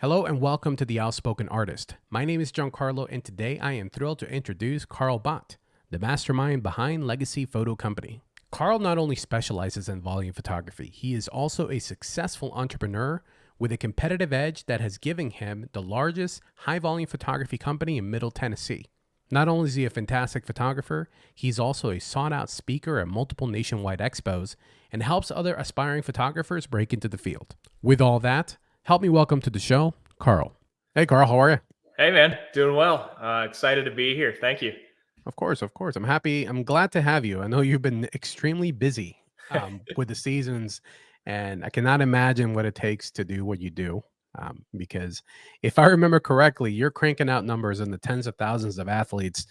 Hello and welcome to the Outspoken Artist. My name is Jean Carlo, and today I am thrilled to introduce Carl Bott, the mastermind behind Legacy Photo Company. Carl not only specializes in volume photography, he is also a successful entrepreneur with a competitive edge that has given him the largest high-volume photography company in Middle Tennessee. Not only is he a fantastic photographer, he's also a sought-out speaker at multiple nationwide expos and helps other aspiring photographers break into the field. With all that, help me welcome to the show, Carl. Hey, Carl, how are you? Hey, man, doing well. Excited to be here. Thank you. Of course, of course. I'm happy. I'm glad to have you. I know you've been extremely busy with the seasons, and I cannot imagine what it takes to do what you do. Because if I remember correctly, you're cranking out numbers in the tens of thousands of athletes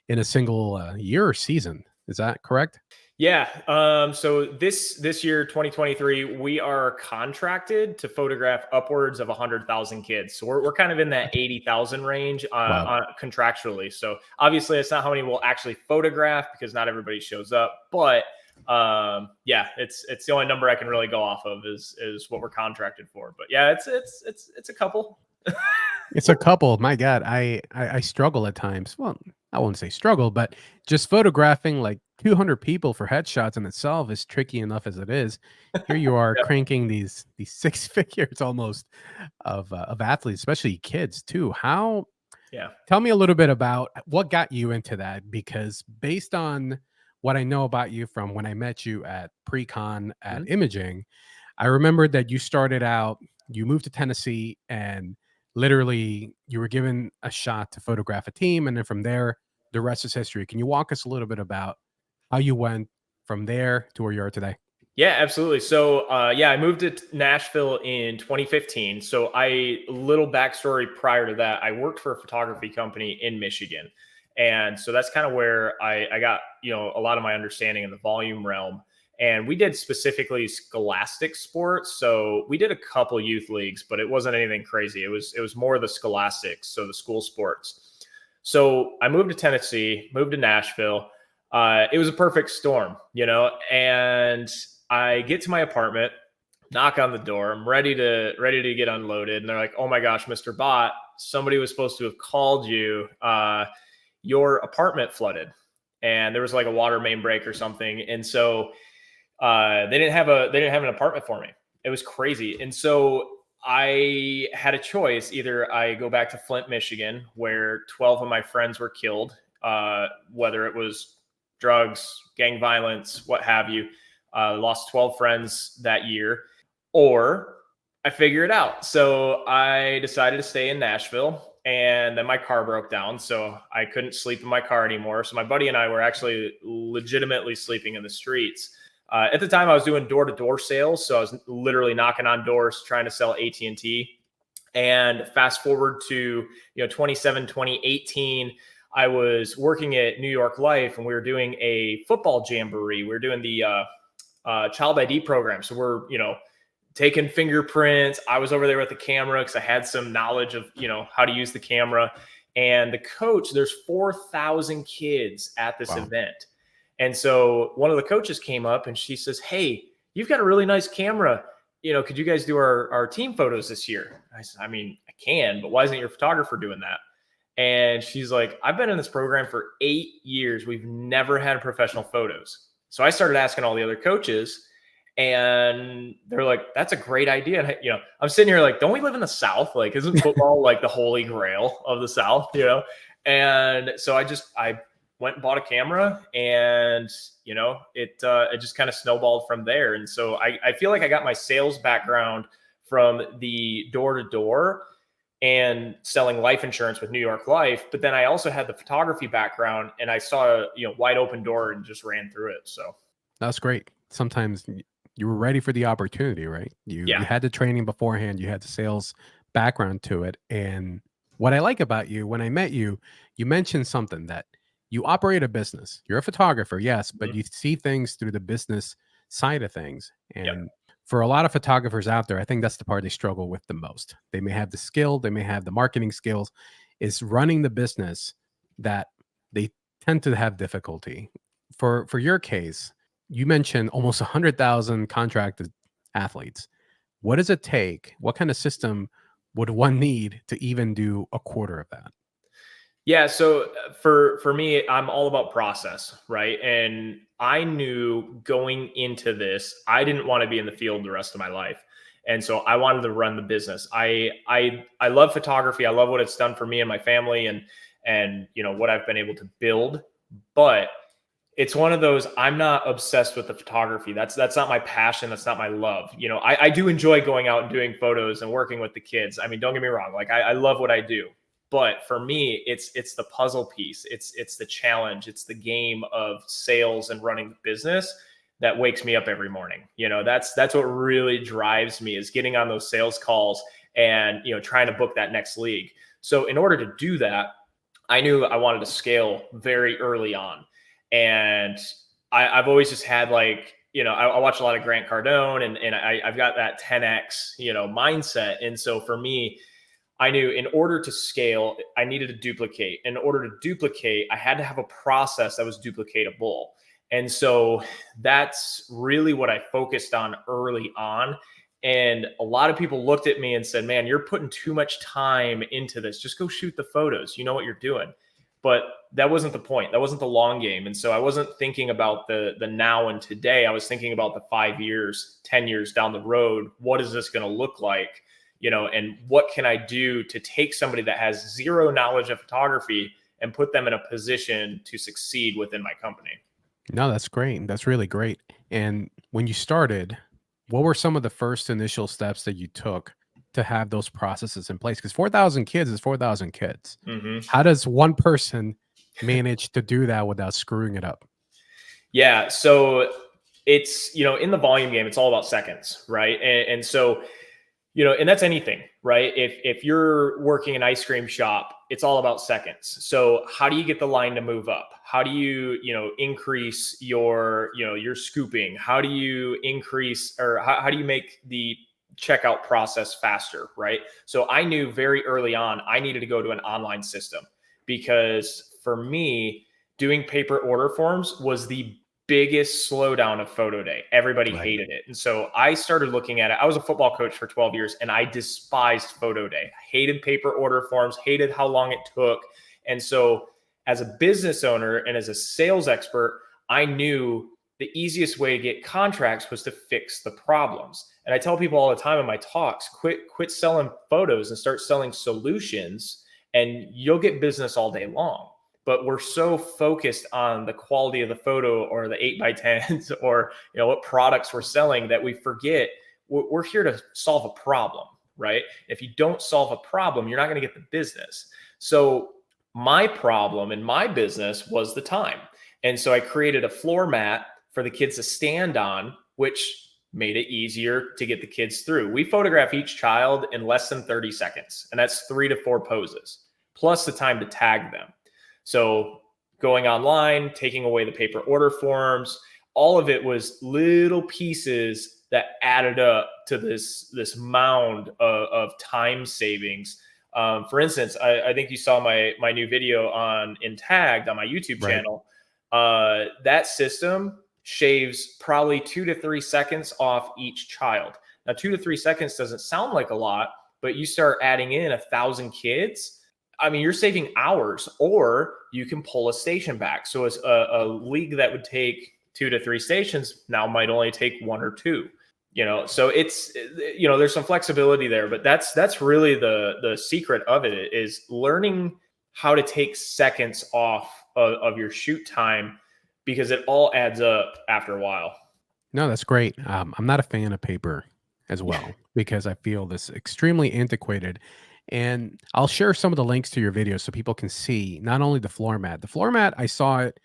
in a single year or season. Is that correct? Yeah. So this year, 2023, we are contracted to photograph upwards of 100,000 kids. So we're kind of in that 80,000 range Wow. contractually. So obviously, it's not how many we'll actually photograph because not everybody shows up. But yeah, it's the only number I can really go off of is what we're contracted for. But yeah, it's a couple. It's a couple. My God, I struggle at times. Well, I won't say struggle, but just photographing like 200 people for headshots in itself is tricky enough as it is. Here you are Yep. cranking these six figures almost of athletes, especially kids too. How? Yeah. Tell me a little bit about what got you into that, because based on what I know about you from when I met you at pre-con at Mhm. Imaging, I remember that you started out, you moved to Tennessee, and literally you were given a shot to photograph a team. And then from there, the rest is history. Can you walk us a little bit about how you went from there to where you are today? Yeah, absolutely. So, yeah, I moved to Nashville in 2015. So, little backstory prior to that, I worked for a photography company in Michigan, and so that's kind of where I got a lot of my understanding in the volume realm. And we did specifically scholastic sports. So we did a couple youth leagues, but it wasn't anything crazy. It was more the scholastics, so the school sports. So I moved to Tennessee, moved to Nashville. It was a perfect storm, and I get to my apartment, knock on the door. I'm ready to get unloaded, and they're like, "Oh my gosh, Mr. Bott, somebody was supposed to have called you. Your apartment flooded, and there was like a water main break or something." And so they didn't have an apartment for me. It was crazy, and so I had a choice. Either I go back to Flint, Michigan, where 12 of my friends were killed, whether it was drugs, gang violence, what have you. Lost 12 friends that year, or I figure it out. So I decided to stay in Nashville, and then my car broke down. So I couldn't sleep in my car anymore. So my buddy and I were actually legitimately sleeping in the streets. At the time, I was doing door-to-door sales. So I was literally knocking on doors trying to sell AT&T. And fast forward to 27, 2018, I was working at New York Life, and we were doing a football jamboree. We were doing the child ID program. So we're, taking fingerprints. I was over there with the camera because I had some knowledge of, how to use the camera. And the coach, there's 4,000 kids at this Wow. event. And so one of the coaches came up and she says, "Hey, you've got a really nice camera. Could you guys do our team photos this year?" I said, "I mean, I can, but why isn't your photographer doing that?" And she's like, "I've been in this program for 8 years. We've never had professional photos." So I started asking all the other coaches, and they're like, "That's a great idea." And I'm sitting here like, don't we live in the South? Like, isn't football like the holy grail of the South? And so I went and bought a camera, and it just kind of snowballed from there. And so I feel like I got my sales background from the door to door and selling life insurance with New York Life, but then I also had the photography background, and I saw a wide open door and just ran through it. So That's great. Sometimes you were ready for the opportunity, right? You yeah. had the training beforehand, you had the sales background to it. And what I like about you, when I met you, you mentioned something that you operate a business. You're a photographer, yes, but Mhm. you see things through the business side of things. Yep. And for a lot of photographers out there, I think that's the part they struggle with the most. They may have the skill, they may have the marketing skills, is running the business that they tend to have difficulty. For your case, you mentioned almost 100,000 contracted athletes. What does it take? What kind of system would one need to even do a quarter of that? Yeah, so for me, I'm all about process, right? And I knew going into this, I didn't want to be in the field the rest of my life. And so I wanted to run the business. I love photography. I love what it's done for me and my family, and what I've been able to build. But it's one of those, I'm not obsessed with the photography. That's not my passion. That's not my love. I do enjoy going out and doing photos and working with the kids. I mean, don't get me wrong. Like I love what I do. But for me, it's the puzzle piece. It's the challenge. It's the game of sales and running the business that wakes me up every morning. That's what really drives me, is getting on those sales calls and trying to book that next league. So in order to do that, I knew I wanted to scale very early on. And I've always just had, like, I watch a lot of Grant Cardone, and I've got that 10X, mindset. And so for me, I knew in order to scale, I needed to duplicate. In order to duplicate, I had to have a process that was duplicatable. And so that's really what I focused on early on. And a lot of people looked at me and said, man, you're putting too much time into this. Just go shoot the photos. You know what you're doing. But that wasn't the point. That wasn't the long game. And so I wasn't thinking about the now and today. I was thinking about the 5 years, 10 years down the road. What is this going to look like? And what can I do to take somebody that has zero knowledge of photography and put them in a position to succeed within my company? No, that's great. That's really great. And when you started, what were some of the first initial steps that you took to have those processes in place? Because 4,000 kids is 4,000 kids. Mm-hmm. How does one person manage to do that without screwing it up? Yeah. So it's, in the volume game, it's all about seconds, right? And so, and that's anything, right? If you're working an ice cream shop, it's all about seconds. So how do you get the line to move up? How do you, increase your scooping? How do you increase, or how do you make the checkout process faster, right? So I knew very early on, I needed to go to an online system, because for me, doing paper order forms was the biggest slowdown of photo day. Everybody Right. hated it. And so I started looking at it. I was a football coach for 12 years and I despised photo day. I hated paper order forms, hated how long it took. And so as a business owner and as a sales expert, I knew the easiest way to get contracts was to fix the problems. And I tell people all the time in my talks, quit selling photos and start selling solutions, and you'll get business all day long. But we're so focused on the quality of the photo or the 8x10s or what products we're selling that we forget we're here to solve a problem, right? If you don't solve a problem, you're not going to get the business. So my problem in my business was the time. And so I created a floor mat for the kids to stand on, which made it easier to get the kids through. We photograph each child in less than 30 seconds, and that's 3 to 4 poses, plus the time to tag them. So going online, taking away the paper order forms, all of it was little pieces that added up to this mound of time savings. For instance, I think you saw my new video on Entagged on my YouTube Right. channel. That system shaves probably 2 to 3 seconds off each child. Now, 2 to 3 seconds doesn't sound like a lot, but you start adding in 1,000 kids. I mean, you're saving hours, or you can pull a station back. So it's a league that would take 2 to 3 stations now might only take 1 or 2. So it's, there's some flexibility there, but that's really the secret of it, is learning how to take seconds off of your shoot time, because it all adds up after a while. No, that's great. I'm not a fan of paper as well because I feel this extremely antiquated. And I'll share some of the links to your videos so people can see not only the floor mat. The floor mat, I saw it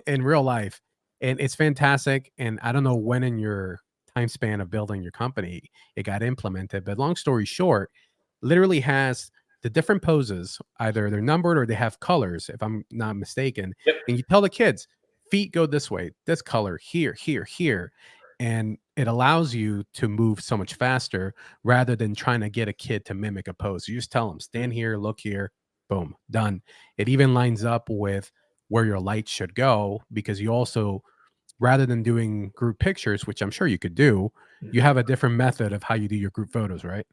in real life, and it's fantastic. And I don't know when in your time span of building your company it got implemented, but long story short, literally has the different poses. Either they're numbered or they have colors, if I'm not mistaken. Yep. And you tell the kids, feet go this way, this color, here, here, here. And it allows you to move so much faster rather than trying to get a kid to mimic a pose. You just tell them, stand here, look here, boom, done. It even lines up with where your light should go, because you also, rather than doing group pictures, which I'm sure you could do, you have a different method of how you do your group photos, right?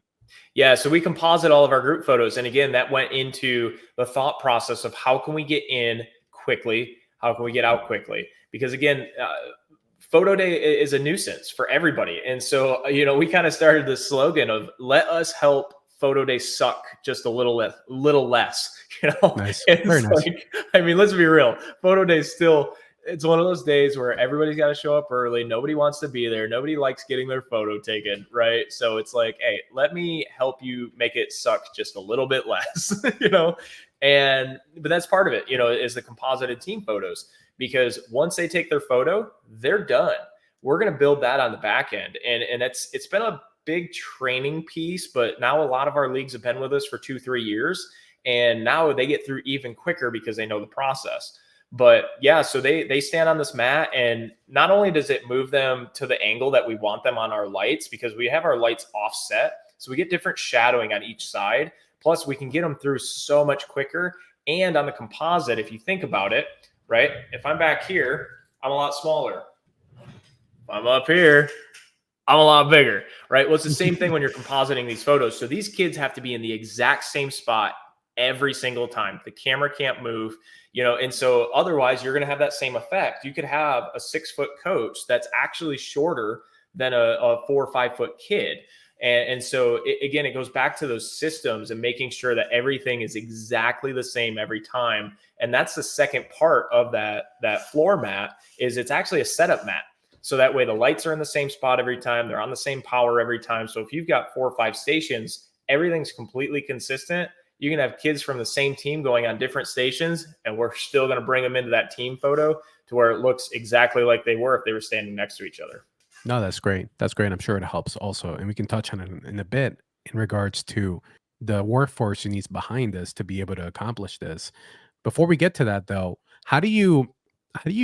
Yeah, so we composite all of our group photos. And again, that went into the thought process of how can we get in quickly? How can we get out quickly? Because again, photo day is a nuisance for everybody. And so, we kind of started this slogan of let us help photo day suck just a little less, Nice. Very It's nice. like, I mean, let's be real. Photo day still, it's one of those days where everybody's got to show up early. Nobody wants to be there. Nobody likes getting their photo taken, right? So it's like, hey, let me help you make it suck just a little bit less, but that's part of it, is the composited team photos, because once they take their photo, they're done. We're going to build that on the back end. And it's been a big training piece, but now a lot of our leagues have been with us for 2-3 years. And now they get through even quicker because they know the process. But yeah, so they stand on this mat, and not only does it move them to the angle that we want them on our lights, because we have our lights offset, so we get different shadowing on each side. Plus, we can get them through so much quicker. And on the composite, if you think about it, right? If I'm back here, I'm a lot smaller. If I'm up here, I'm a lot bigger, right? Well, it's the same thing when you're compositing these photos. So these kids have to be in the exact same spot every single time. The camera can't move, and so otherwise you're going to have that same effect. You could have a 6-foot coach that's actually shorter than a 4 or 5 foot kid. And so again, it goes back to those systems and making sure that everything is exactly the same every time. And that's the second part of that floor mat, is it's actually a setup mat. So that way the lights are in the same spot every time. They're on the same power every time. So if you've got 4 or 5 stations, everything's completely consistent. You can have kids from the same team going on different stations, and we're still going to bring them into that team photo to where it looks exactly like they were if they were standing next to each other. No, that's great. That's great. I'm sure it helps also. And we can touch on it in a bit in regards to the workforce you need behind this to be able to accomplish this. Before we get to that though, how do you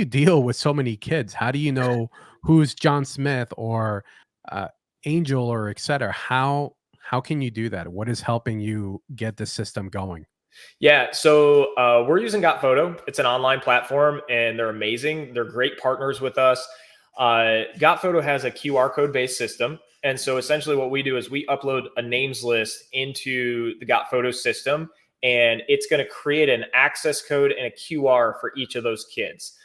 deal with so many kids? How do you know who's John Smith or uh, Angel or et cetera? How can you do that? What is helping you get the system going? Yeah, so we're using GotPhoto. It's an online platform, and they're amazing. They're great partners with us. GotPhoto has a QR code based system. And so essentially what we do is we upload a names list into the GotPhoto system, and it's going to create an access code and a QR for each of those kids.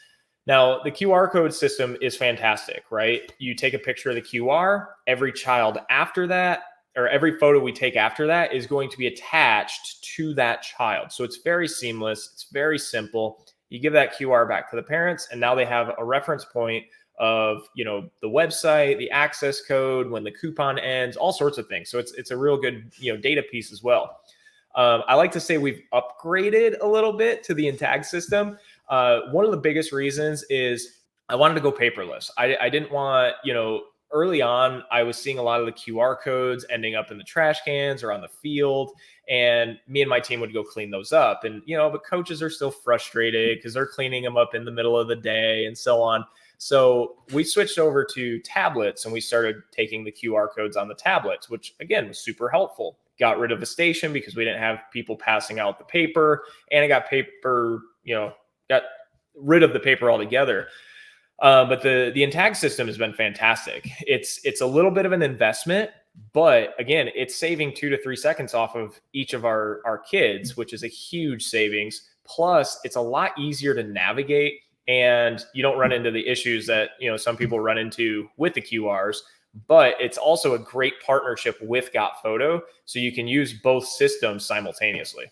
Now, the QR code system is fantastic, right? You take a picture of the QR, every child after that, or every photo we take after that is going to be attached to that child. So it's very seamless. It's very simple. You give that QR back to the parents, and now they have a reference point of, the website, the access code, when the coupon ends, all sorts of things. So it's a real good, data piece as well. I like to say we've upgraded a little bit to the Entagged system. One of the biggest reasons is I wanted to go paperless. I didn't want, early on, I was seeing a lot of the QR codes ending up in the trash cans or on the field, and me and my team would go clean those up. And, but coaches are still frustrated because they're cleaning them up in the middle of the day and so on. So we switched over to tablets, and we started taking the QR codes on the tablets, which again was super helpful. Got rid of a station because we didn't have people passing out the paper, and I got got rid of the paper altogether. But the Entagged system has been fantastic. It's a little bit of an investment, but again, it's saving 2 to 3 seconds off of each of our kids, which is a huge savings. Plus, it's a lot easier to navigate, and you don't run into the issues that some people run into with the QRs. But it's also a great partnership with GotPhoto, so you can use both systems simultaneously.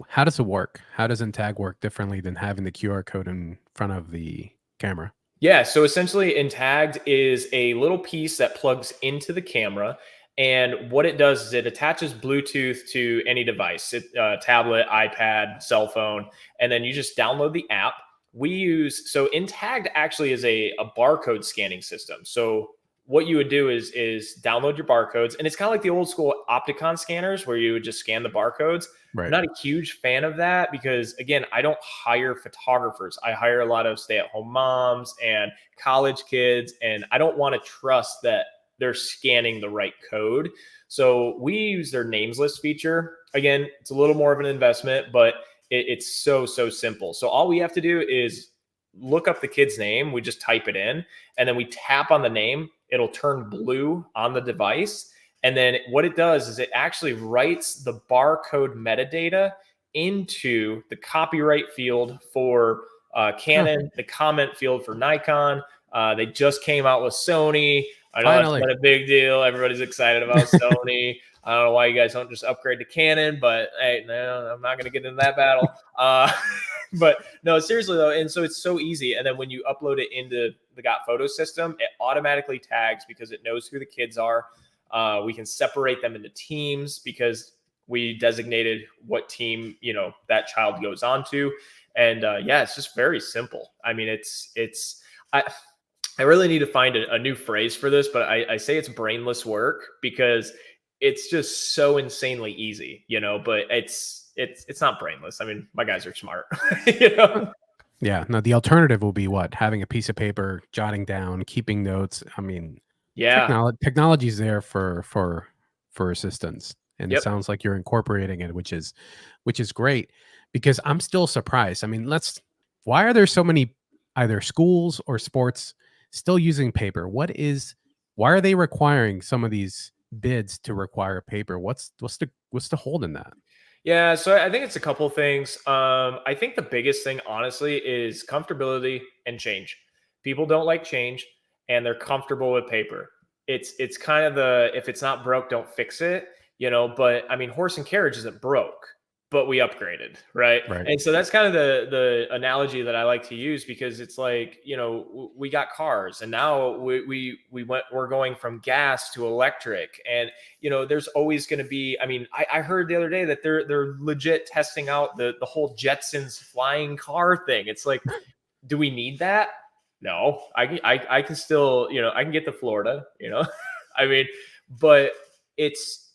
How does it work? How does Intag work differently than having the QR code in front of the camera? Yeah, so essentially Entagged is a little piece that plugs into the camera. And what it does is it attaches Bluetooth to any device, tablet, iPad, cell phone, and then you just download the app. So Entagged actually is a barcode scanning system. So what you would do is download your barcodes, and it's kind of like the old school Opticon scanners where you would just scan the barcodes. I'm Right. not a huge fan of that because, again, I don't hire photographers. I hire a lot of stay-at-home moms and college kids, and I don't want to trust that they're scanning the right code. So we use their names list feature. Again, it's a little more of an investment, but it's so simple. So all we have to do is look up the kid's name. We just type it in, and then we tap on the name. It'll turn blue on the device. And then what it does is it actually writes the barcode metadata into the copyright field for Canon, the comment field for Nikon. They just came out with Sony. I know it's Finally. been a big deal. Everybody's excited about Sony. I don't know why you guys don't just upgrade to Canon, but hey, no, I'm not going to get into that battle. But no, seriously though. And so it's so easy. And then when you upload it into the GotPhoto system, it automatically tags because it knows who the kids are. We can separate them into teams because we designated what team, that child goes on to. And yeah, it's just very simple. I mean, I really need to find a new phrase for this, but I say it's brainless work because it's just so insanely easy, but it's not brainless. I mean, my guys are smart, Yeah. Now the alternative will be what? Having a piece of paper, jotting down, keeping notes. I mean, Yeah. technology is there for assistance, and it Yep. sounds like you're incorporating it, which is great. Because I'm still surprised. I mean, why are there so many either schools or sports still using paper? Why are they requiring some of these bids to require paper? What's the hold in that? Yeah, so I think it's a couple things. I think the biggest thing, honestly, is comfortability and change. People don't like change, and they're comfortable with paper. It's kind of if it's not broke, don't fix it, But I mean, horse and carriage isn't broke, but we upgraded, right? Right. And so that's kind of the analogy that I like to use because it's like we got cars, and now we're going from gas to electric, and there's always going to be. I mean, I heard the other day that they're legit testing out the whole Jetsons flying car thing. It's like, do we need that? No, I can still I can get to Florida, I mean, but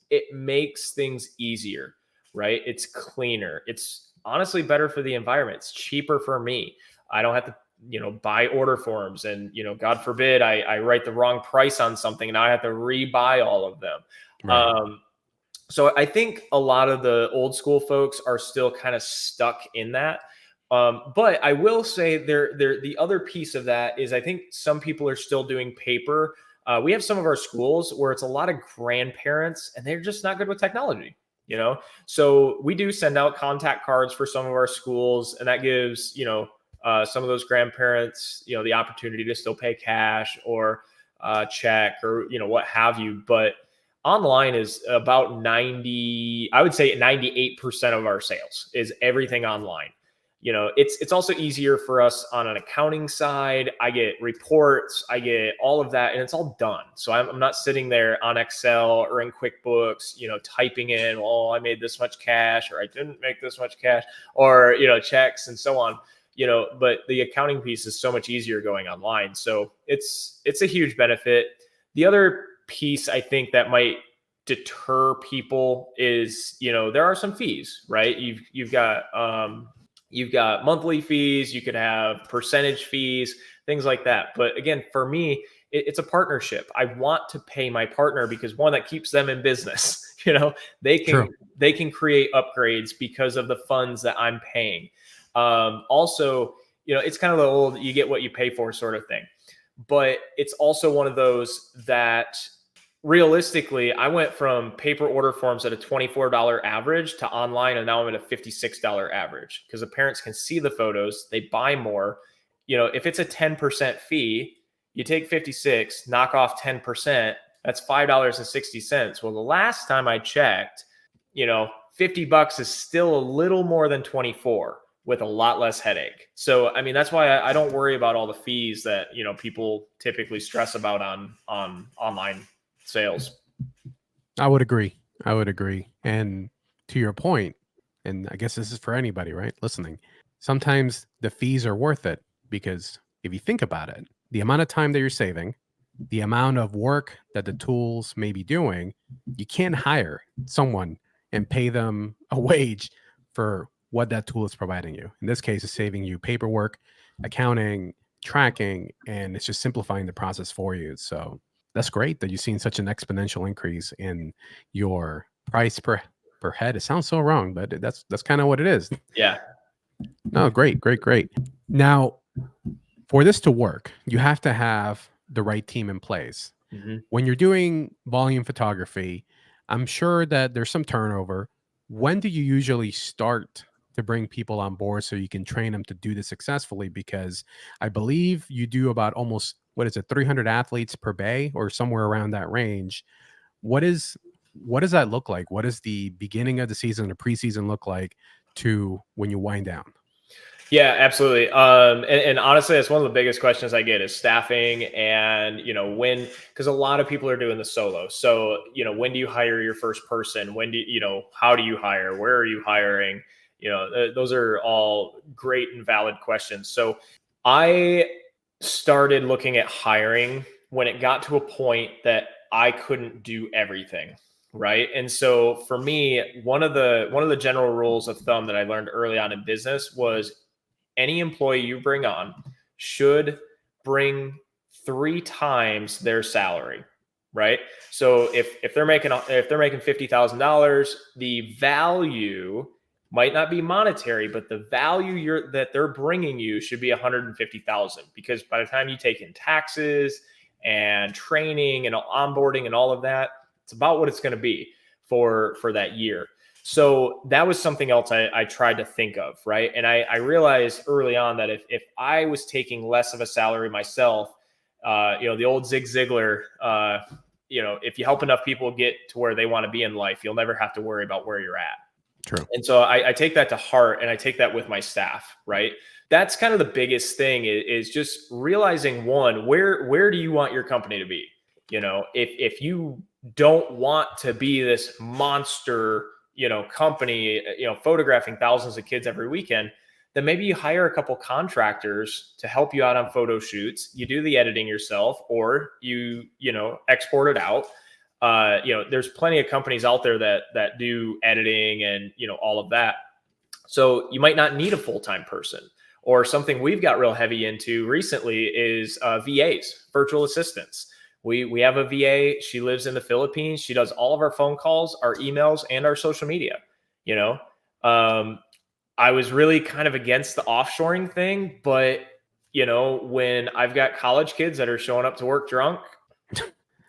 it makes things easier, right? It's cleaner. It's honestly better for the environment. It's cheaper for me. I don't have to buy order forms, and God forbid I write the wrong price on something and I have to rebuy all of them. Right. So I think a lot of the old school folks are still kind of stuck in that. But I will say the other piece of that is I think some people are still doing paper. We have some of our schools where it's a lot of grandparents and they're just not good with technology, So we do send out contact cards for some of our schools, and that gives, some of those grandparents, the opportunity to still pay cash or check or, what have you. But online is about 90, I would say 98% of our sales is everything online. It's also easier for us on an accounting side. I get reports, I get all of that, and it's all done. So I'm not sitting there on Excel or in QuickBooks, typing in, oh, I made this much cash, or I didn't make this much cash, or, checks and so on, but the accounting piece is so much easier going online. So it's a huge benefit. The other piece I think that might deter people is, there are some fees, right? You've got monthly fees, you could have percentage fees, things like that. But again, for me, it's a partnership. I want to pay my partner because one, that keeps them in business. They can create upgrades because of the funds that I'm paying. Also, it's kind of the old you get what you pay for sort of thing. But it's also one of those that realistically, I went from paper order forms at a $24 average to online, and now I'm at a $56 average because the parents can see the photos, they buy more. If it's a 10% fee, you take 56, knock off 10%, that's $5.60. Well, the last time I checked, $50 is still a little more than 24 with a lot less headache. So, I mean, that's why I don't worry about all the fees that, people typically stress about on online sales. I would agree. And to your point, and I guess this is for anybody, right? Listening. Sometimes the fees are worth it because if you think about it, the amount of time that you're saving, the amount of work that the tools may be doing, you can't hire someone and pay them a wage for what that tool is providing you. In this case, it's saving you paperwork, accounting, tracking, and it's just simplifying the process for you. So that's great that you've seen such an exponential increase in your price per head. It sounds so wrong, but that's kind of what it is. Yeah. No, great. Now, for this to work, you have to have the right team in place. Mm-hmm. When you're doing volume photography, I'm sure that there's some turnover. When do you usually start to bring people on board so you can train them to do this successfully? Because I believe you do about almost, what is it, 300 athletes per bay or somewhere around that range. What is what does that look like? What does the beginning of the season, the preseason look like to when you wind down? Yeah, absolutely. And honestly, that's one of the biggest questions I get is staffing and, when, because a lot of people are doing the solo. So, when do you hire your first person? When do how do you hire? Where are you hiring? Those are all great and valid questions. So I started looking at hiring when it got to a point that I couldn't do everything. Right. And so for me, one of the general rules of thumb that I learned early on in business was any employee you bring on should bring 3 times their salary, right? So if they're making $50,000, the value might not be monetary, but the value that they're bringing you should be 150,000, because by the time you take in taxes and training and onboarding and all of that, it's about what it's going to be for that year. So that was something else I tried to think of, right? And I realized early on that if I was taking less of a salary myself, the old Zig Ziglar, if you help enough people get to where they want to be in life, you'll never have to worry about where you're at. True. And so I take that to heart, and I take that with my staff, right? That's kind of the biggest thing is just realizing, one, where do you want your company to be? If you don't want to be this monster, company, photographing thousands of kids every weekend, then maybe you hire a couple contractors to help you out on photo shoots. You do the editing yourself, or you export it out. There's plenty of companies out there that do editing and, all of that. So you might not need a full-time person. Or something we've got real heavy into recently is VAs, virtual assistants. We have a VA. She lives in the Philippines. She does all of our phone calls, our emails, and our social media. I was really kind of against the offshoring thing, but when I've got college kids that are showing up to work drunk,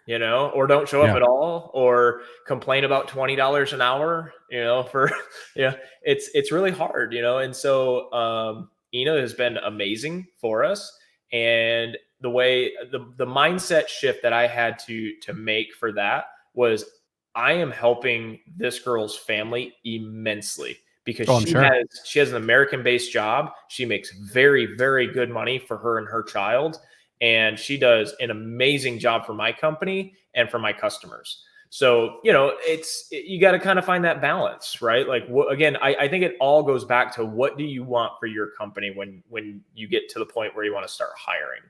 or don't show up Yeah. at all, or complain about $20 an hour, for it's really hard, and so Ina has been amazing for us. And the mindset shift that I had to make for that was, I am helping this girl's family immensely, because Oh, I'm sure. she has an American-based job. She makes very, very good money for her and her child, and she does an amazing job for my company and for my customers. So, you got to kind of find that balance, right? Like, again, I think it all goes back to, what do you want for your company when you get to the point where you want to start hiring?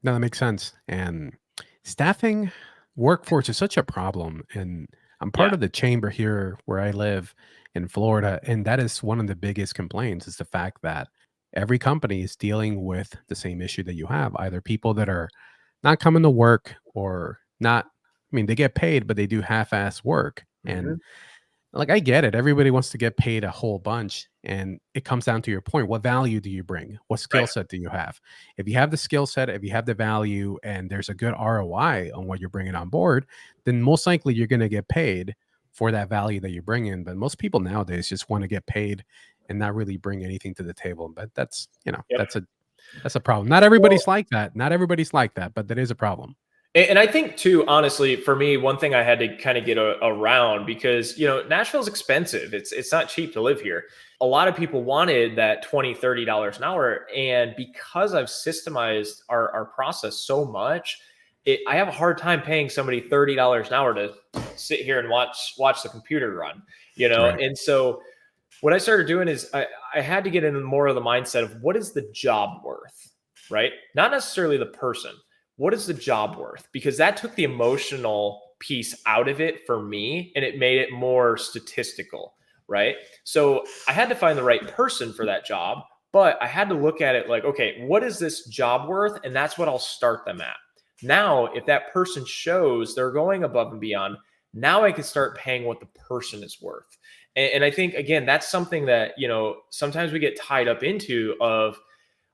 No, that makes sense. And staffing workforce is such a problem. And I'm Yeah. part of the chamber here where I live in Florida. And that is one of the biggest complaints, is the fact that every company is dealing with the same issue that you have. Either people that are not coming to work, or not, I mean, they get paid, but they do half-ass work. Mm-hmm. And like, I get it. Everybody wants to get paid a whole bunch. And it comes down to your point. What value do you bring? What skill Right. set do you have? If you have the skill set, if you have the value, and there's a good ROI on what you're bringing on board, then most likely you're going to get paid for that value that you bring in. But most people nowadays just want to get paid and not really bring anything to the table. But that's, Yep. that's a problem. Not Well, everybody's like that. Not everybody's like that, but that is a problem. and I think too, honestly, for me, one thing I had to kind of get around, because Nashville's expensive. It's not cheap to live here. A lot of people wanted that $20-$30 an hour, and because I've systemized our process so much, I have a hard time paying somebody $30 an hour to sit here and watch the computer run. Right. And so what I started doing is I had to get into more of the mindset of, what is the job worth, right? Not necessarily the person. What is the job worth? Because that took the emotional piece out of it for me, and it made it more statistical, right? So I had to find the right person for that job, but I had to look at it like, okay, what is this job worth? And that's what I'll start them at. Now, if that person shows they're going above and beyond, now I can start paying what the person is worth. And I think, again, that's something that, sometimes we get tied up into of,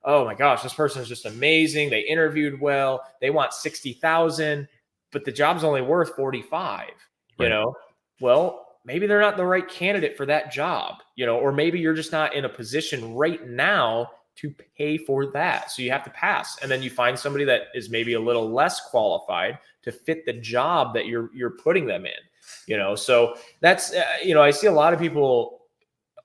oh my gosh, this person is just amazing. They interviewed well. They want 60,000. but the job's only worth 45, you Right. know? Well, maybe they're not the right candidate for that job, or maybe you're just not in a position right now to pay for that. So you have to pass. And then you find somebody that is maybe a little less qualified to fit the job that you're putting them in, so that's, I see a lot of people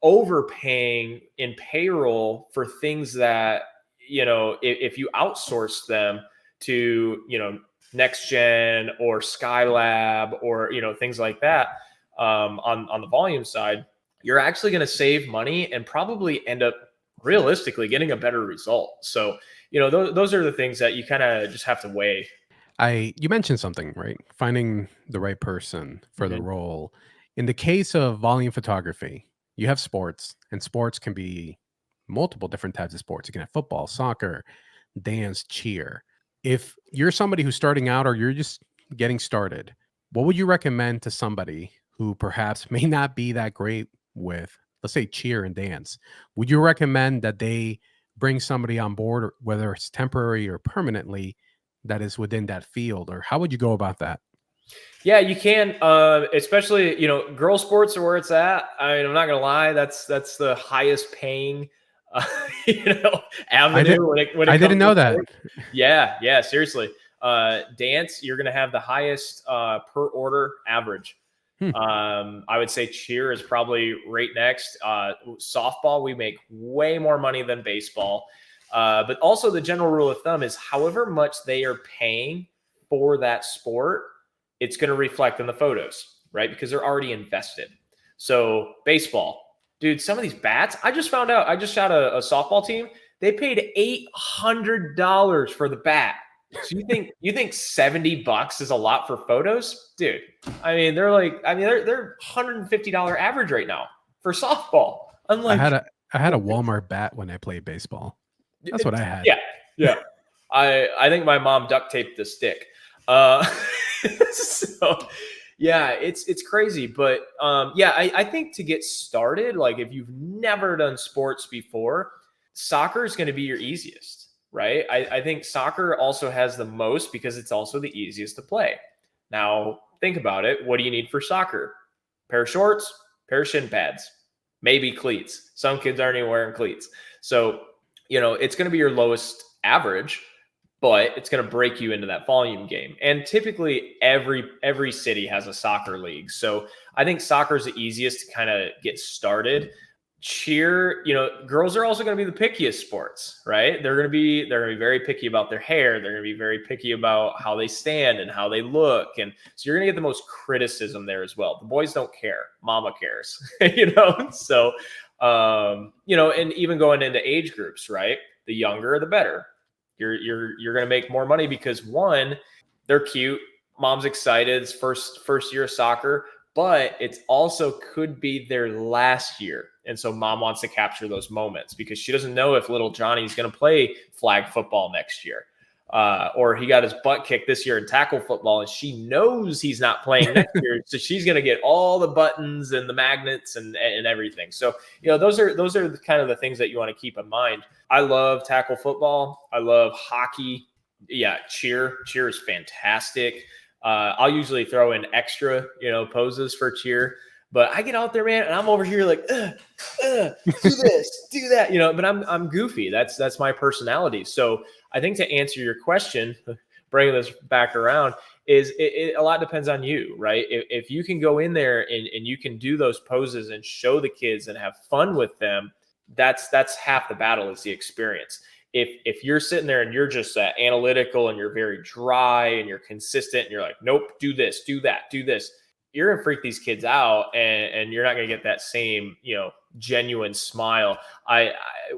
overpaying in payroll for things that, if you outsource them to, Next Gen or Skylab or, things like that, on the volume side, you're actually going to save money and probably end up realistically getting a better result. So, those are the things that you kind of just have to weigh. You mentioned something, right? Finding the right person for the Mhm. role. In the case of volume photography, you have sports, and sports can be multiple different types of sports. You can have football, soccer, dance, cheer. If you're somebody who's starting out or you're just getting started, what would you recommend to somebody who perhaps may not be that great with, let's say, cheer and dance? Would you recommend that they bring somebody on board, or whether it's temporary or permanently, that is within that field, or how would you go about that? Yeah, you can, especially, girl sports are where it's at. I mean, I'm not gonna lie, that's the highest paying, uh, I did avenue when it I comes didn't to know that. sports. Yeah, seriously. Dance, you're gonna have the highest per order average. Hmm. I would say cheer is probably right next. Softball, we make way more money than baseball. But also the general rule of thumb is however much they are paying for that sport, it's going to reflect in the photos, right? Because they're already invested. So baseball, dude, some of these bats, I just found out, I just shot a softball team. They paid $800 for the bat. So you think $70 is a lot for photos, dude? I mean, they're $150 average right now for softball. I'm I like, had a well, Walmart bat when I played baseball. That's what I had. yeah, yeah. I think my mom duct taped the stick. Uh, so yeah, it's crazy, but yeah, I think to get started, like if you've never done sports before, soccer is going to be your easiest, right? I think soccer also has the most because it's also the easiest to play. Now think about it. What do you need for soccer? Pair of shorts, pair of shin pads, maybe cleats. Some kids aren't even wearing cleats. So, it's going to be your lowest average, but it's going to break you into that volume game. And typically every city has a soccer league. So I think soccer is the easiest to kind of get started. Cheer, girls are also going to be the pickiest sports, right? They're going to be very picky about their hair. They're going to be very picky about how they stand and how they look. And so you're going to get the most criticism there as well. The boys don't care. Mama cares, So, and even going into age groups, right? The younger, the better. You're going to make more money because one, they're cute. Mom's excited. It's first year of soccer, but it's also could be their last year. And so mom wants to capture those moments because she doesn't know if little Johnny's going to play flag football next year. Or he got his butt kicked this year in tackle football, and she knows he's not playing next year. So she's going to get all the buttons and the magnets and everything. So, those are the kind of the things that you want to keep in mind. I love tackle football. I love hockey. Yeah, cheer is fantastic. I'll usually throw in extra, poses for cheer. But I get out there, man, and I'm over here like, do this, do that, But I'm goofy. That's my personality. So I think to answer your question, bringing this back around, is it a lot depends on you, right? If you can go in there and you can do those poses and show the kids and have fun with them, that's half the battle is the experience. If you're sitting there and you're just analytical and you're very dry and you're consistent and you're like, nope, do this, do that, do this, you're gonna freak these kids out, and you're not gonna get that same genuine smile.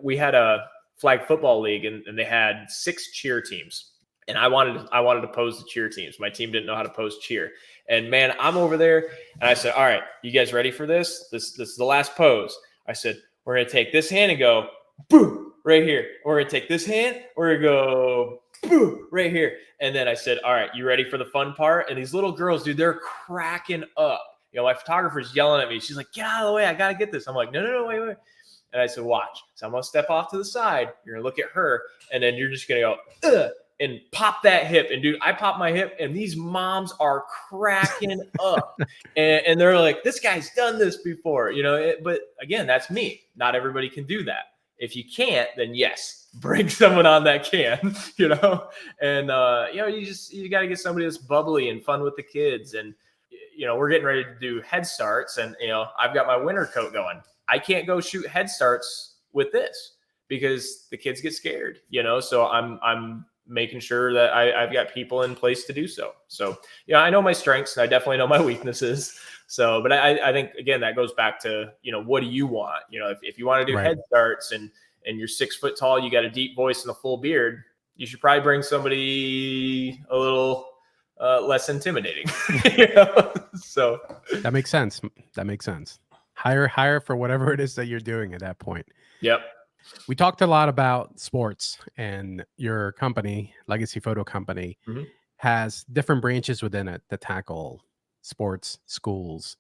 We had a flag football league and they had 6 cheer teams, and I wanted to pose the cheer teams. My team didn't know how to pose cheer, and man, I'm over there and I said, all right, you guys ready for this? This is the last pose. I said, we're gonna take this hand and go boom right here. We're gonna take this hand, we're gonna go boom right here. And then I said, all right, you ready for the fun part? And these little girls, dude, they're cracking up. My photographer's yelling at me. She's like, get out of the way. I got to get this. I'm like, no, wait. And I said, watch. So I'm going to step off to the side. You're going to look at her. And then you're just going to go, and pop that hip. And dude, I pop my hip and these moms are cracking up. And they're like, this guy's done this before, but again, that's me. Not everybody can do that. If you can't, then yes, bring someone on that can, and, you got to get somebody that's bubbly and fun with the kids. And, we're getting ready to do head starts, and, I've got my winter coat going. I can't go shoot head starts with this because the kids get scared, so I'm making sure that I've got people in place to do so. So, I know my strengths and I definitely know my weaknesses. So, but I think, again, that goes back to, what do you want? If you want to do head starts and you're 6 foot tall, you got a deep voice and a full beard, you should probably bring somebody a little less intimidating. So that makes sense. Hire for whatever it is that you're doing at that point. Yep. We talked a lot about sports, and your company, Legacy Photo Company, has different branches within it that tackle sports, schools,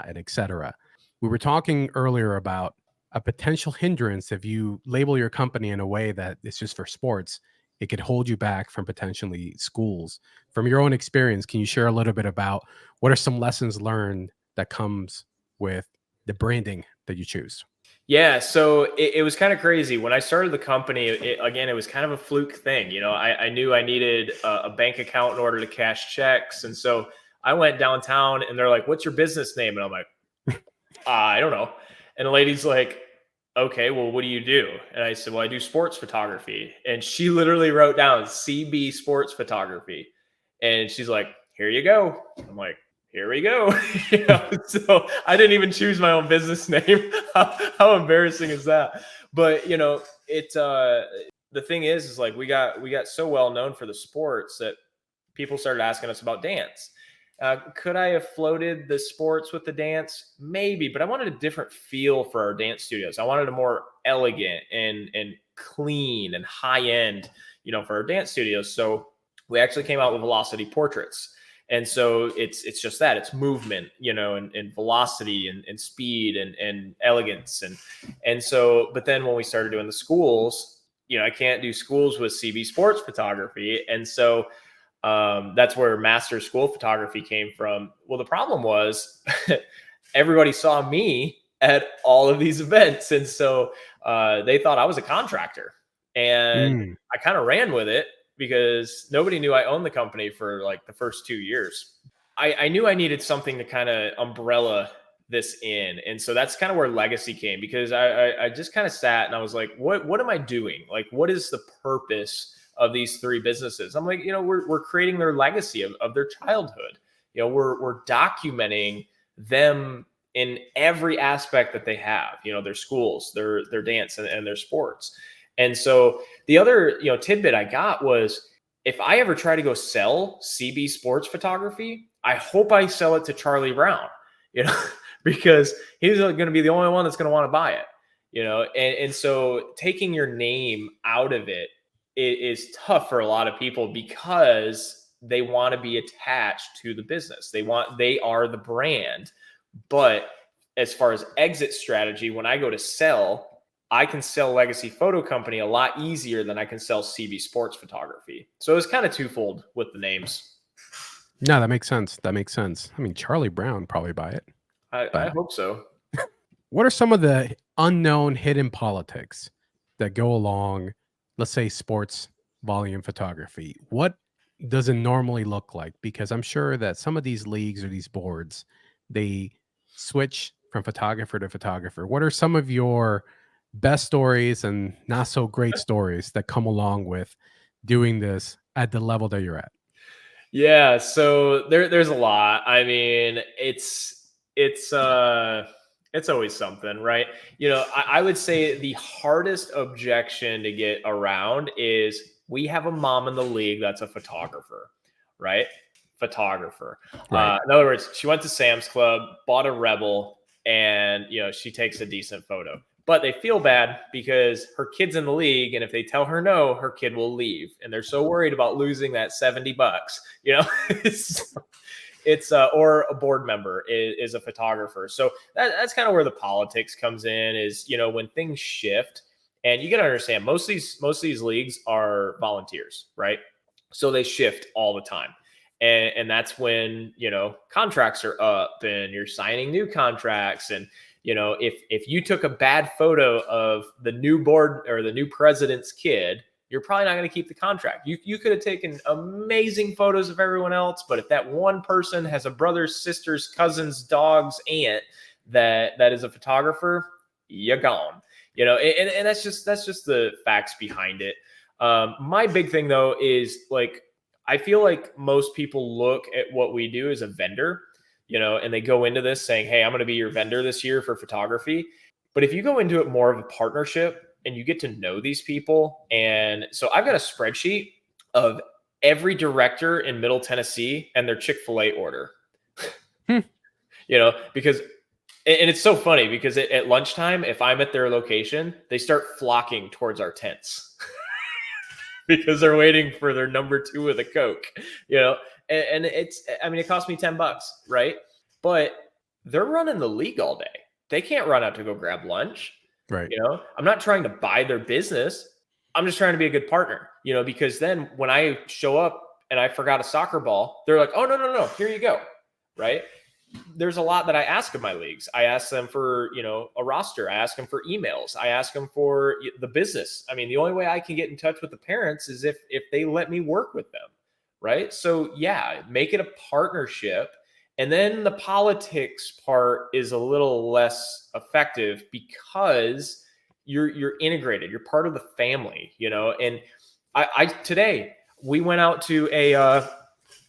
and etc. We were talking earlier about a potential hindrance if you label your company in a way that it's just for sports. It could hold you back from potentially schools. From your own experience, can you share a little bit about what are some lessons learned that comes with the branding that you choose? Yeah, so it was kind of crazy. When I started the company, it was kind of a fluke thing. I knew I needed a bank account in order to cash checks. And so I went downtown and they're like, what's your business name? And I'm like, I don't know. And the lady's like, okay, well, what do you do? And I said, well, I do sports photography. And she literally wrote down CB sports photography. And she's like, here you go. I'm like, here we go. So I didn't even choose my own business name. How embarrassing is that? But the thing is like we got so well known for the sports that people started asking us about dance. Could I have floated the sports with the dance? Maybe, but I wanted a different feel for our dance studios. I wanted a more elegant and clean and high end, for our dance studios. So we actually came out with Velocity Portraits. And so it's just that it's movement, and velocity and speed and elegance. And so, but then when we started doing the schools, I can't do schools with CB sports photography. And so that's where master school photography came from. Well, the problem was everybody saw me at all of these events. And so they thought I was a contractor, and I kind of ran with it, because nobody knew I owned the company for like the first 2 years. I knew I needed something to kind of umbrella this in. And so that's kind of where Legacy came, because I just kind of sat and I was like, what am I doing? Like, what is the purpose of these three businesses? I'm like, we're creating their legacy of their childhood. We're documenting them in every aspect that they have, their schools, their dance and their sports. And so the other, tidbit I got was, if I ever try to go sell CB sports photography, I hope I sell it to Charlie Brown, because he's going to be the only one that's going to want to buy it, and so taking your name out of it is tough for a lot of people, because they want to be attached to the business. They are the brand. But as far as exit strategy, when I go to sell, I can sell Legacy Photo Company a lot easier than I can sell CB Sports Photography. So it's kind of twofold with the names. No, that makes sense. I mean, Charlie Brown probably buy it. I hope so. What are some of the unknown hidden politics that go along, let's say, sports volume photography? What does it normally look like? Because I'm sure that some of these leagues or these boards, they switch from photographer to photographer. What are some of your best stories and not so great stories that come along with doing this at the level that you're at? Yeah, so there's a lot. I mean, it's always something, right? I would say the hardest objection to get around is, we have a mom in the league that's a photographer, right? Photographer. Right. In other words, she went to Sam's Club, bought a Rebel, and she takes a decent photo. But they feel bad because her kid's in the league, and if they tell her no, her kid will leave, and they're so worried about losing that $70. It's or a board member is a photographer. So that's kind of where the politics comes in. Is when things shift, and you got to understand, most of these leagues are volunteers, right? So they shift all the time. And that's when, contracts are up and you're signing new contracts. And, if you took a bad photo of the new board or the new president's kid, you're probably not going to keep the contract. You could have taken amazing photos of everyone else, but if that one person has a brother's, sister's, cousin's, dog's aunt that is a photographer, you're gone. And that's just the facts behind it. My big thing though is like, I feel like most people look at what we do as a vendor, and they go into this saying, hey, I'm going to be your vendor this year for photography. But if you go into it more of a partnership and you get to know these people, and so I've got a spreadsheet of every director in Middle Tennessee and their Chick-fil-A order, because, and it's so funny because at lunchtime, if I'm at their location, they start flocking towards our tents. Because they're waiting for their number 2 with a Coke, and it cost me $10, right? But they're running the league all day. They can't run out to go grab lunch. Right. I'm not trying to buy their business. I'm just trying to be a good partner, because then when I show up and I forgot a soccer ball, they're like, oh, no, here you go. Right. There's a lot that I ask of my leagues. I ask them for, a roster. I ask them for emails. I ask them for the business. I mean, the only way I can get in touch with the parents is if they let me work with them. Right. So yeah, make it a partnership. And then the politics part is a little less effective because you're integrated. You're part of the family, and I today we went out to a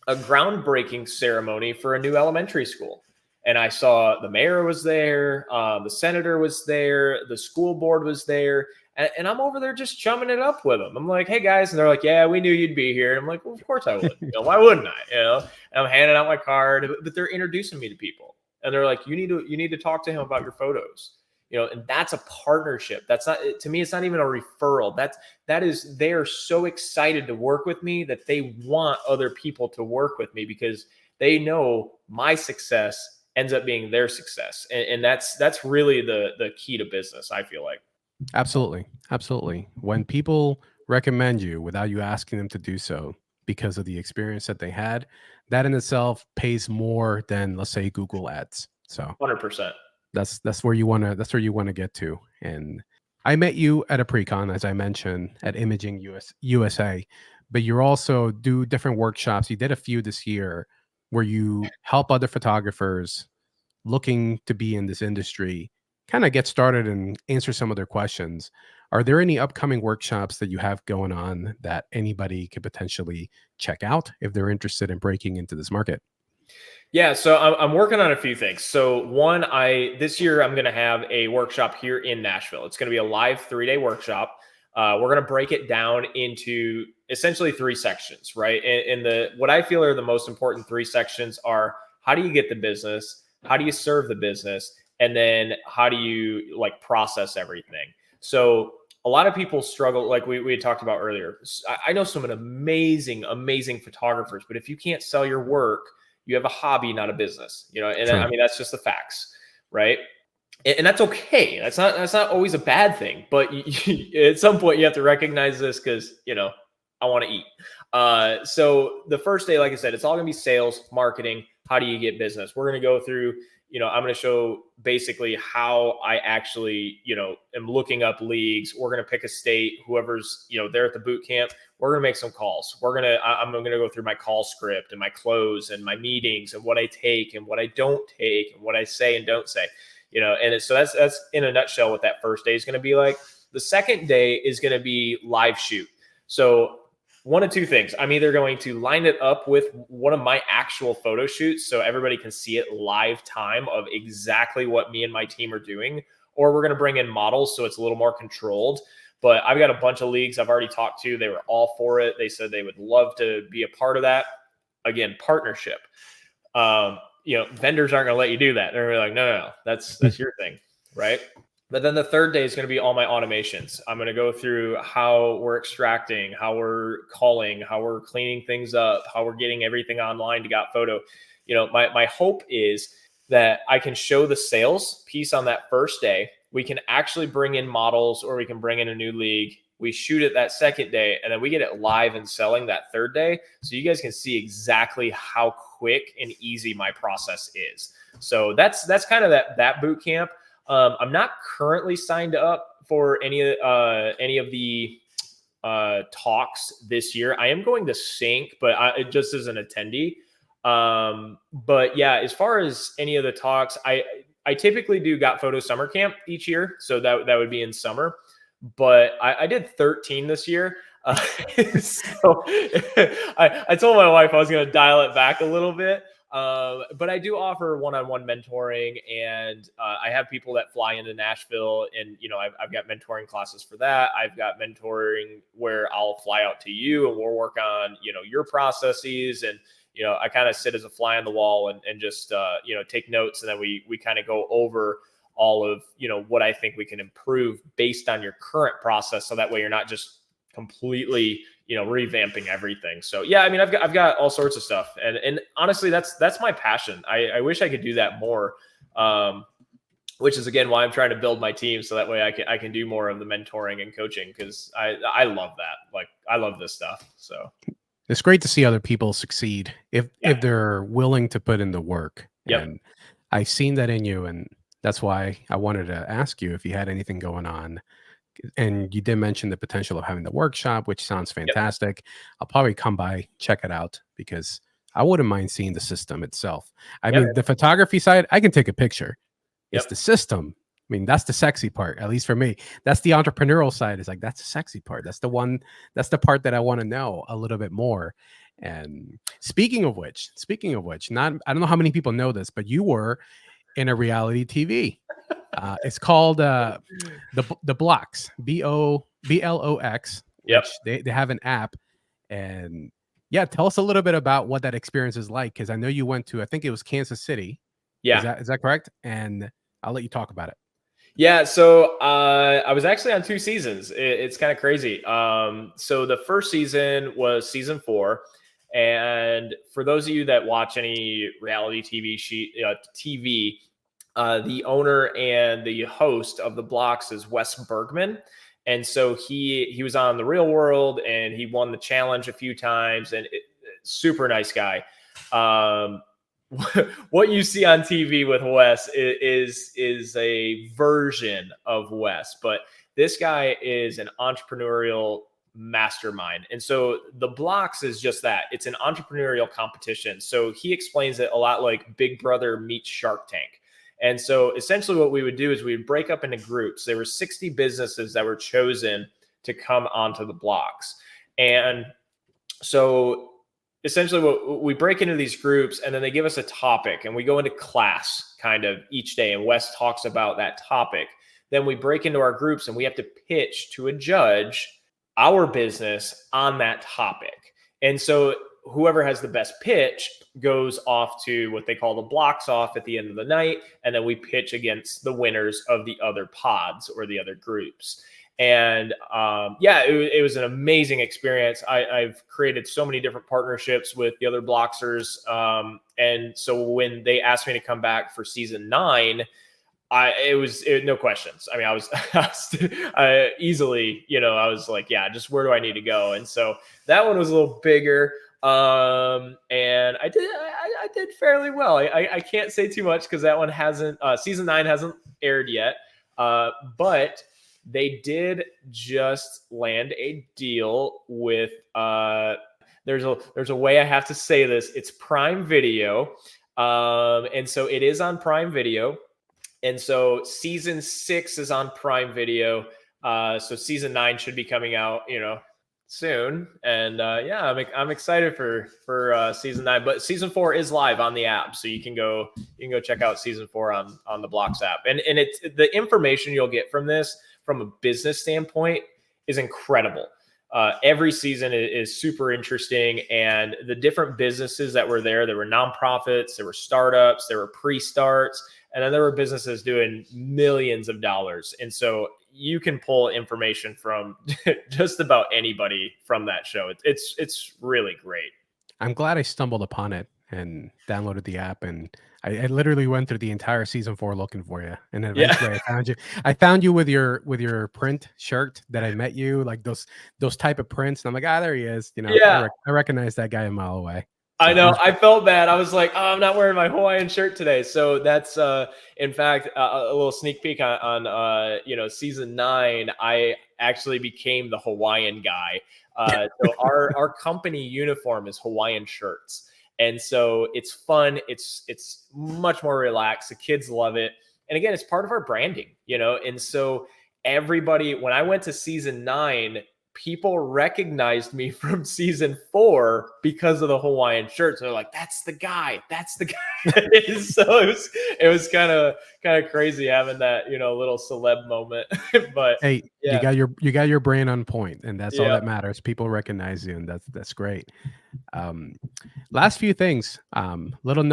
groundbreaking ceremony for a new elementary school. And I saw the mayor was there, the senator was there, the school board was there, and I'm over there just chumming it up with them. I'm like, hey guys, and they're like, yeah, we knew you'd be here. And I'm like, well, of course I would. Why wouldn't I? And I'm handing out my card, but they're introducing me to people, and they're like, you need to talk to him about your photos. And that's a partnership. That's not, to me, it's not even a referral. They are so excited to work with me that they want other people to work with me because they know my success ends up being their success. And that's really the key to business, I feel like. Absolutely. Absolutely. When people recommend you without you asking them to do so because of the experience that they had, that in itself pays more than, let's say, Google ads. So 100%. that's where you want to get to. And I met you at a pre-con, as I mentioned, at Imaging USA, but you also do different workshops. You did a few this year where you help other photographers looking to be in this industry kind of get started and answer some of their questions. Are there any upcoming workshops that you have going on that anybody could potentially check out if they're interested in breaking into this market? Yeah, so I'm working on a few things. So one, this year I'm going to have a workshop here in Nashville. It's going to be a live 3-day workshop. We're going to break it down into essentially 3 sections, right? And what I feel are the most important 3 sections are: how do you get the business? How do you serve the business? And then how do you process everything? So a lot of people struggle, like we had talked about earlier. I know some amazing photographers, but if you can't sell your work, you have a hobby, not a business, and True. I mean, that's just the facts, right? And that's okay. That's not always a bad thing, but at some point you have to recognize this because, I want to eat. So the first day, like I said, it's all going to be sales, marketing. How do you get business? We're going to go through, I'm going to show basically how I actually, am looking up leagues. We're going to pick a state, whoever's, there at the boot camp. We're going to make some calls. I'm going to go through my call script and my close and my meetings and what I take and what I don't take and what I say and don't say, so that's in a nutshell what that first day is going to be like. The second day is going to be live shoot. So one of 2 things. I'm either going to line it up with one of my actual photo shoots so everybody can see it live time of exactly what me and my team are doing, or we're going to bring in models so it's a little more controlled. But I've got a bunch of leagues I've already talked to. They were all for it. They said they would love to be a part of that. Again, partnership. Vendors aren't going to let you do that. They're like, no, that's your thing, right? But then the third day is going to be all my automations. I'm going to go through how we're extracting, how we're calling, how we're cleaning things up, how we're getting everything online to GotPhoto. My hope is that I can show the sales piece on that first day, we can actually bring in models, or we can bring in a new league. We shoot it that second day, and then we get it live and selling that third day. So you guys can see exactly how quick and easy my process is. So that's kind of that boot camp. I'm not currently signed up for any of the talks this year. I am going to Sync, but just as an attendee. But yeah, as far as any of the talks, I typically do GotPhoto summer camp each year, so that would be in summer. But I did 13 this year. So I told my wife I was going to dial it back a little bit. But I do offer one-on-one mentoring, and I have people that fly into Nashville, and I've got mentoring classes for that. I've got mentoring where I'll fly out to you, and we'll work on your processes, and I kind of sit as a fly on the wall and just take notes, and then we kind of go over all of what I think we can improve based on your current process, so that way you're not just completely revamping everything. So yeah, I mean, I've got all sorts of stuff, and honestly, that's my passion. I wish I could do that more, which is again why I'm trying to build my team, so that way I can do more of the mentoring and coaching, because I love that. Like, I love this stuff. So it's great to see other people succeed if they're willing to put in the work. Yep. And I've seen that in you, and that's why I wanted to ask you if you had anything going on. And you did mention the potential of having the workshop, which sounds fantastic. Yep. I'll probably come by, check it out, because I wouldn't mind seeing the system itself. I mean, the photography side, I can take a picture. It's the system. I mean, that's the sexy part, at least for me. That's the entrepreneurial side. Is like, that's the sexy part. That's the part that I want to know a little bit more. And speaking of which, I don't know how many people know this, but you were in a reality TV. It's called the Blox, Blox. Yep. They have an app, and yeah, tell us a little bit about what that experience is like, because I know you went to, I think it was Kansas City. Yeah, is that correct? And I'll let you talk about it. Yeah, so I was actually on 2 seasons. It's kind of crazy. So the first season was season 4. And for those of you that watch any reality TV, the owner and the host of the Blox is Wes Bergman. And so he was on The Real World, and he won the challenge a few times, and super nice guy. What you see on TV with Wes is a version of Wes, but this guy is an entrepreneurial mastermind. And so the Blox is just that. It's an entrepreneurial competition. So he explains it a lot like Big Brother meets Shark Tank. And so essentially what we would do is we would break up into groups. There were 60 businesses that were chosen to come onto the Blox. And so essentially we break into these groups, and then they give us a topic, and we go into class kind of each day, and Wes talks about that topic. Then we break into our groups, and we have to pitch to a judge our business on that topic. And so whoever has the best pitch goes off to what they call the Blox off at the end of the night. And then we pitch against the winners of the other pods or the other groups. And it was an amazing experience. I've created so many different partnerships with the other Bloxers. And so when they asked me to come back for season 9, it was no questions. I mean, I was easily, I was like, yeah, just where do I need to go? And so that one was a little bigger. And I did fairly well. I can't say too much because that one hasn't, season 9 hasn't aired yet. But they did just land a deal with, there's a way I have to say this. It's Prime Video. And so it is on Prime Video. And so season 6 is on Prime Video. So season 9 should be coming out, soon. And I'm excited for season 9. But season 4 is live on the app, so you can go check out season 4 on the Blox app. And it's the information you'll get from this from a business standpoint is incredible. Every season is super interesting, and the different businesses that were there were nonprofits, there were startups, there were pre-starts, and then there were businesses doing millions of dollars. And so you can pull information from just about anybody from that show. It's really great. I'm glad I stumbled upon it and downloaded the app, and I literally went through the entire season 4 looking for you, and then Yeah. eventually I found you. I found you with your print shirt that I met you, like those type of prints, and I'm like, ah, there he is. You know, Yeah. I recognize that guy a mile away. I So it know. was I felt bad. I was like, oh, I'm not wearing my Hawaiian shirt today. So that's, in fact, a little sneak peek on season 9. I actually became the Hawaiian guy. So our company uniform is Hawaiian shirts, and so it's fun. It's much more relaxed. The kids love it, and again, it's part of our branding, And so everybody, when I went to season 9, people recognized me from season 4 because of the Hawaiian shirts. They're like, "That's the guy. That's the guy." So it was kind of crazy having that little celeb moment. But hey, you yeah, got your brain on point, and that's all yeah, that matters. People recognize you, and that's great. Um, last few things, little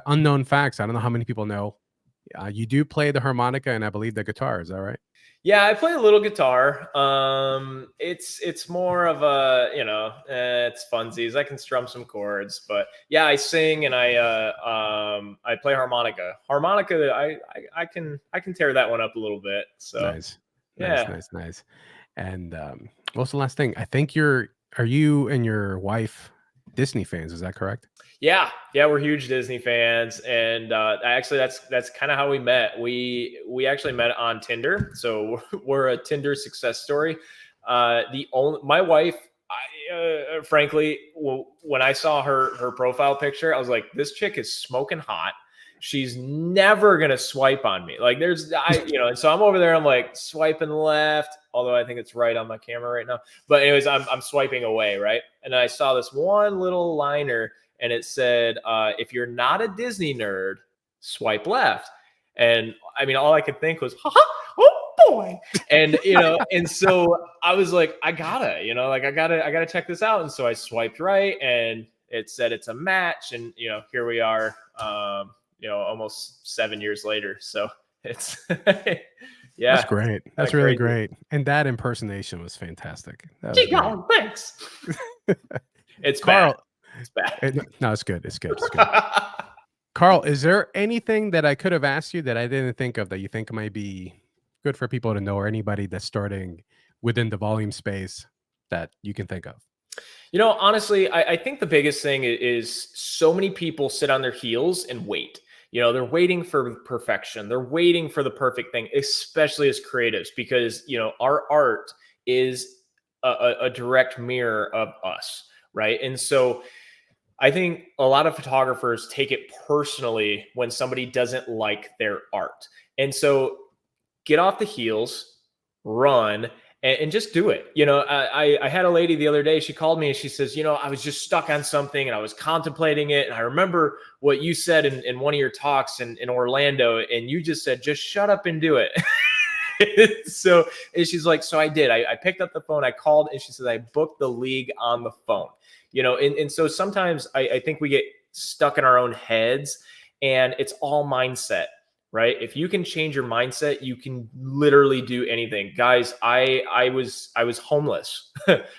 unknown facts. I don't know how many people know. You do play the harmonica and I believe the guitar. Is that right? yeah. I play a little guitar. It's more of a it's funsies. I can strum some chords, but yeah, I sing and I play harmonica. Harmonica, I can tear that one up a little bit. So Nice, nice, yeah. nice, nice. And what's the last thing? I think are you and your wife Disney fans? Is that correct? Yeah, we're huge Disney fans, and actually, that's kind of how we met. We actually met on Tinder, so we're a Tinder success story. The only my wife, frankly, when I saw her profile picture, I was like, this chick is smoking hot. She's never gonna swipe on me. Like, and so I'm over there. I'm like swiping left, although I think it's right on my camera right now. But anyways, I'm swiping away, right? And then I saw this one little liner, and it said, if you're not a Disney nerd, swipe left. And I mean, all I could think was, haha, oh boy. And, and so I was like, I gotta check this out. And so I swiped right, and it said it's a match. And, here we are, almost 7 years later. So it's, That's yeah, great. That's kind of really crazy. great. And that impersonation was fantastic. That was Gee, great. Colin, thanks. It's bad. Carl, It's bad. no, it's good. It's good. It's good. Carl, is there anything that I could have asked you that I didn't think of that you think might be good for people to know, or anybody that's starting within the volume space that you can think of? Honestly, I think the biggest thing is so many people sit on their heels and wait. They're waiting for perfection. They're waiting for the perfect thing, especially as creatives, because, our art is a direct mirror of us, right? And so I think a lot of photographers take it personally when somebody doesn't like their art. And so get off the heels, run, and just do it. I had a lady the other day. She called me and she says, I was just stuck on something and I was contemplating it. And I remember what you said in one of your talks in Orlando. And you just said, just shut up and do it. So, and she's like, so I did. I picked up the phone, I called, and she said, I booked the league on the phone. And so sometimes I think we get stuck in our own heads, and it's all mindset. Right? If you can change your mindset, you can literally do anything. Guys, I was homeless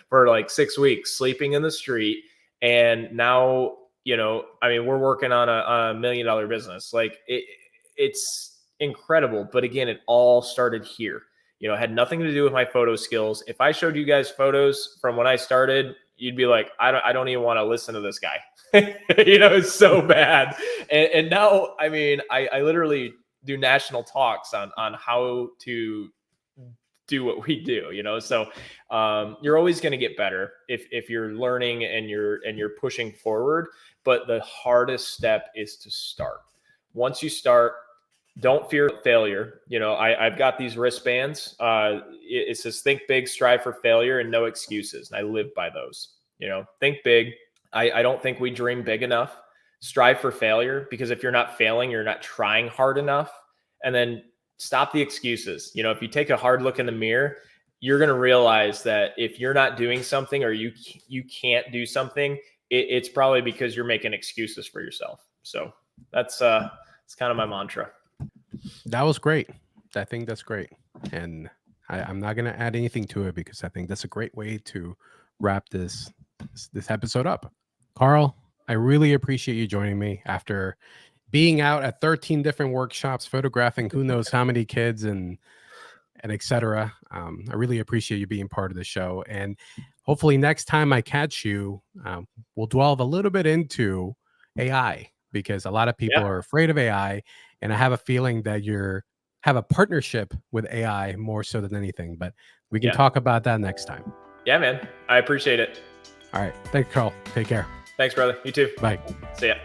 for like 6 weeks, sleeping in the street, and now, I mean, we're working on a $1 million business. Like, it's incredible. But again, it all started here. It had nothing to do with my photo skills. If I showed you guys photos from when I started, you'd be like, I don't even want to listen to this guy. It's so bad. And now, I mean, I literally do national talks on how to do what we do. So you're always going to get better if you're learning and you're pushing forward. But the hardest step is to start. Once you start, don't fear failure. I've got these wristbands. It says think big, strive for failure, and no excuses. And I live by those. Think big. I don't think we dream big enough. Strive for failure, because if you're not failing, you're not trying hard enough. And then stop the excuses. If you take a hard look in the mirror, you're going to realize that if you're not doing something, or you can't do something, it's probably because you're making excuses for yourself. So that's kind of my mantra. That was great. I think that's great. And I'm not going to add anything to it because I think that's a great way to wrap this episode up. Carl, I really appreciate you joining me after being out at 13 different workshops, photographing who knows how many kids and etc. I really appreciate you being part of the show. And hopefully next time I catch you, we'll delve a little bit into AI, because a lot of people are afraid of AI. And I have a feeling that have a partnership with AI more so than anything, but we can talk about that next time. Yeah, man. I appreciate it. All right. Thanks, Carl. Take care. Thanks, brother. You too. Bye. See ya.